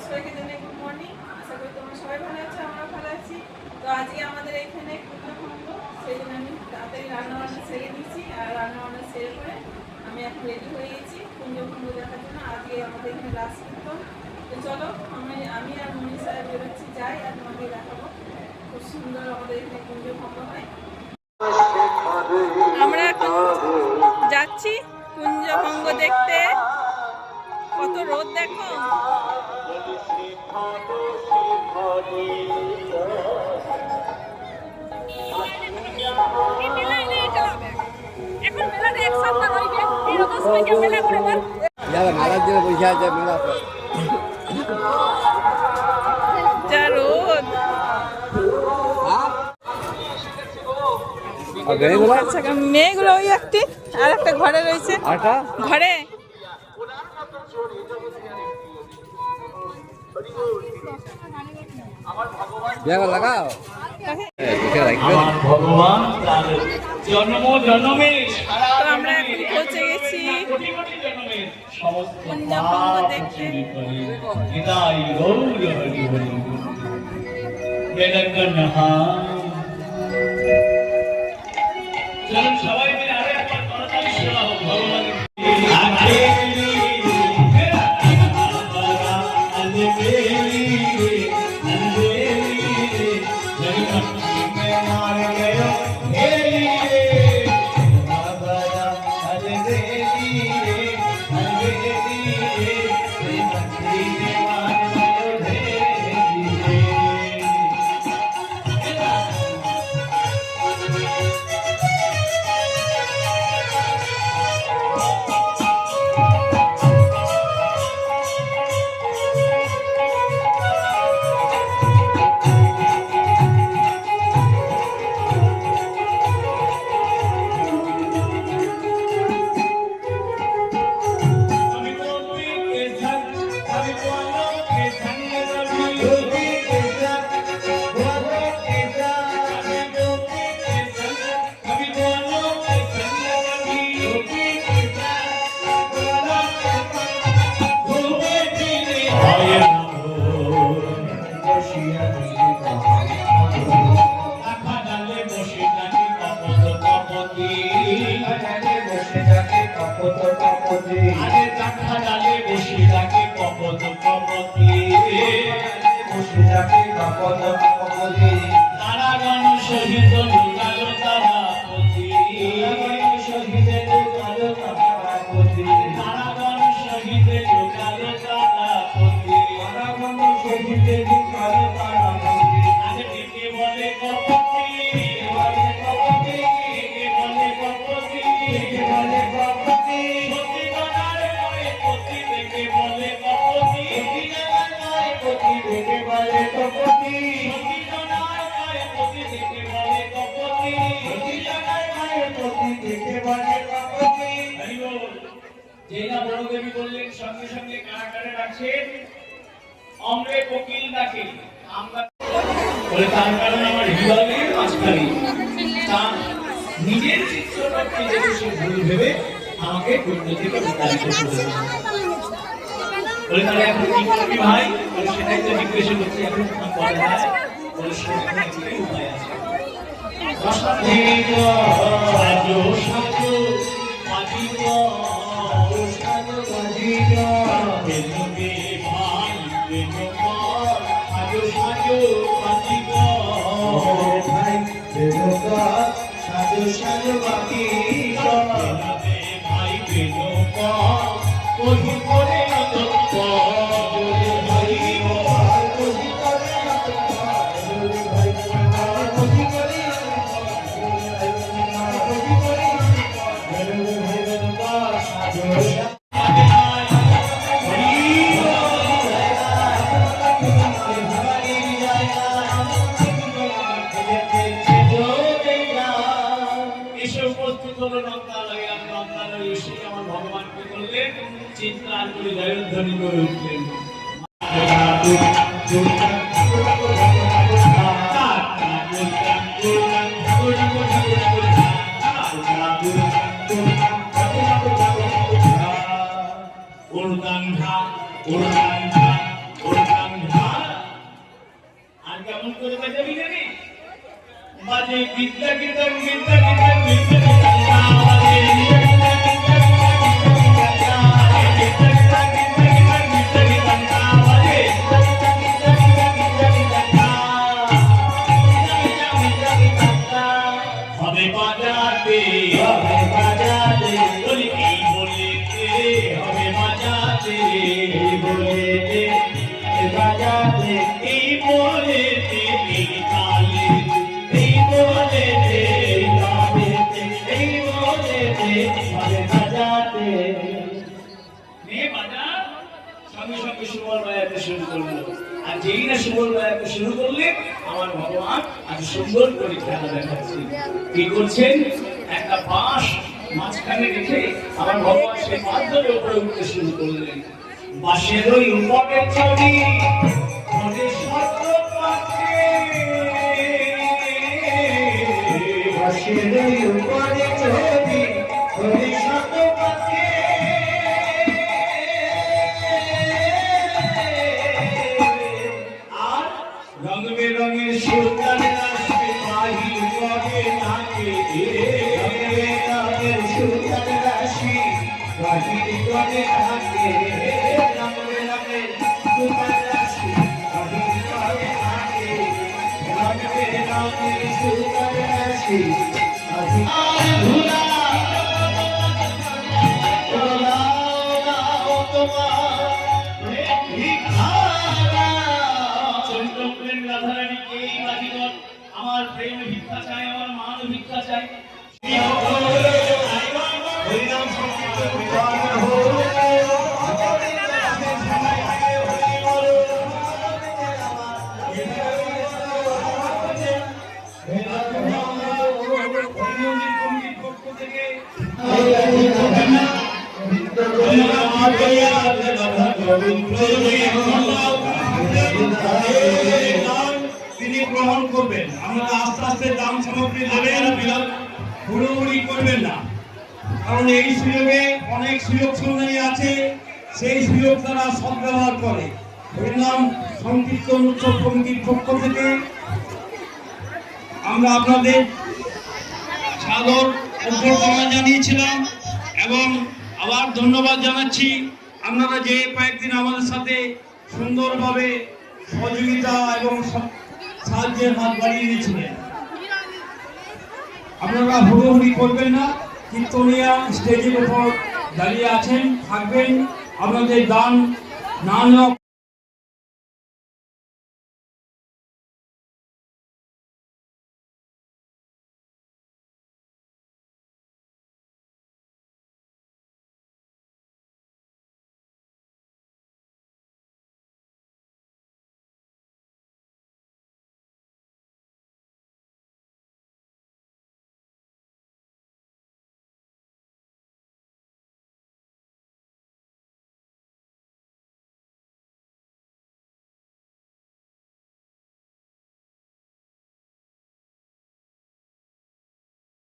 সবাইকে জানাই good morning. আশা করি তোমরা সবাই ভালো আছো, আমরা ভালো আছি। তো আজকে আমাদের এখানে কুঞ্জভঙ্গ, সেই জন্য আমি তাড়াতাড়ি রান্নাবান্না সেরে নিয়েছি। আর রান্নাবান্না সেরে করে আমি এখন রেডি হয়ে গেছি কুঞ্জভঙ্গ দেখার জন্য। আজকে আমাদের এখানে লাস্ট কীর্তন। তো চলো আমি আর মনি স্যার বেরোচ্ছি, যাই আর তোমাকে দেখাবো। খুব সুন্দর আমাদের এখানে কুঞ্জভঙ্গ হয়। আমরা এখন যাচ্ছি কুঞ্জভঙ্গ দেখতে। কত রোদ দেখো। যা রোদ। মেয়েগুলো ওই একটি আর একটা ঘরে রয়েছে, ঘরে লাগাও ভগবান জন্ম জন্মে আমরা এখন পৌঁছে গেছি কুঞ্জভঙ্গ দেখতে। সবাই মিলে আরেকবার করতালি শোনা হোক ভগবানের। বড়দেবী বললেন সঙ্গে সঙ্গে কারাগারে রাখছেন অমরে কোকিল ডাকে। আমরা বলে তার কারণ আমার হৃদয়ের মাঝখানে তার নিজের চিত্রটাকে দেখে সে ভুল ভেবে আমাকে কুণ্ড থেকে বিতাড়িত করেছে। বলে তাহলে এখন কি করবি ভাই? বলে সেটাই তো জিজ্ঞেস করছি, এখন কি করা যায়? বলে সেখানে একটাই উপায় আছে। চিৎকার করে জয়ধ্বনি করে উঠলেন। Urganga, urganga, urganga. কেমন করে বাজাবি জানি? বাজে বিদ্যা গীতম বিদ্যা গীতম বিদ্যা গীতম বাজে বিদ্যা গীতম বিদ্যা হবে বাজাতে বলি এই বলেতে হবে বাজাতে এই বলেতে এই তালে এই বলেতে এই বলেতে হবে বাজাতে নিয়ে বাজা সঙ্গে সঙ্গে সুবল বাজাতে শুরু করলো। আর যেই না সুবল বাজাতে শুরু করলে আমার ভগবান আজ সুন্দর করে খেলা দেখাচ্ছে। কি করছেন? একটা বাঁশ মাঝখানে রেখে আমার ভগবান সেই মাধ্যমে উপরে উঠতে শুরু করলেন। বাঁশের ওই উপরে ছবি মনে শব্দ পাচ্ছে, বাঁশের ওই উপরে ছবি মনে শব্দ পাচ্ছে। আর রঙ বেরঙের সুলতানেরা সিপাহী করে নাচে, রঙ বেরঙের সুলতানেরা সিপাহী করে নাচে, রঙ বেরঙের সুলতানেরা সিপাহী করে নাচে, রঙ বেরঙের সুলতানেরা সিপাহী ধুলা আমার প্রেম ভিক্ষা চাই, আমার মান ভিক্ষা চাই। হরিনাম সংকীর্তন তিনি গ্রহণ করবেন। আমরা আস্তে আস্তে দাম সামগ্রী দেবেন, হুড়োহুড়ি করবেন না, কারণ এই সুযোগে অনেক সুযোগ সুবিধা আছে, সেই সুযোগ তারা সদ্ব্যবহার করে। হরিনাম সংকীর্তন উৎসব কমিটির পক্ষ থেকে আমরা আপনাদের সাদর অভ্যর্থনা জানিয়েছিলাম এবং আবার ধন্যবাদ জানাচ্ছি। আপনারা যে কয়েকদিন আমাদের সাথে সুন্দরভাবে সহযোগিতা এবং সাহায্যের হাত বাড়িয়ে দিয়েছিলেন। আপনারা হুড়োহুড়ি করবেন না, কীর্তনিয়া স্টেজের উপর দাঁড়িয়ে আছেন, থাকবেন। আপনাদের দান না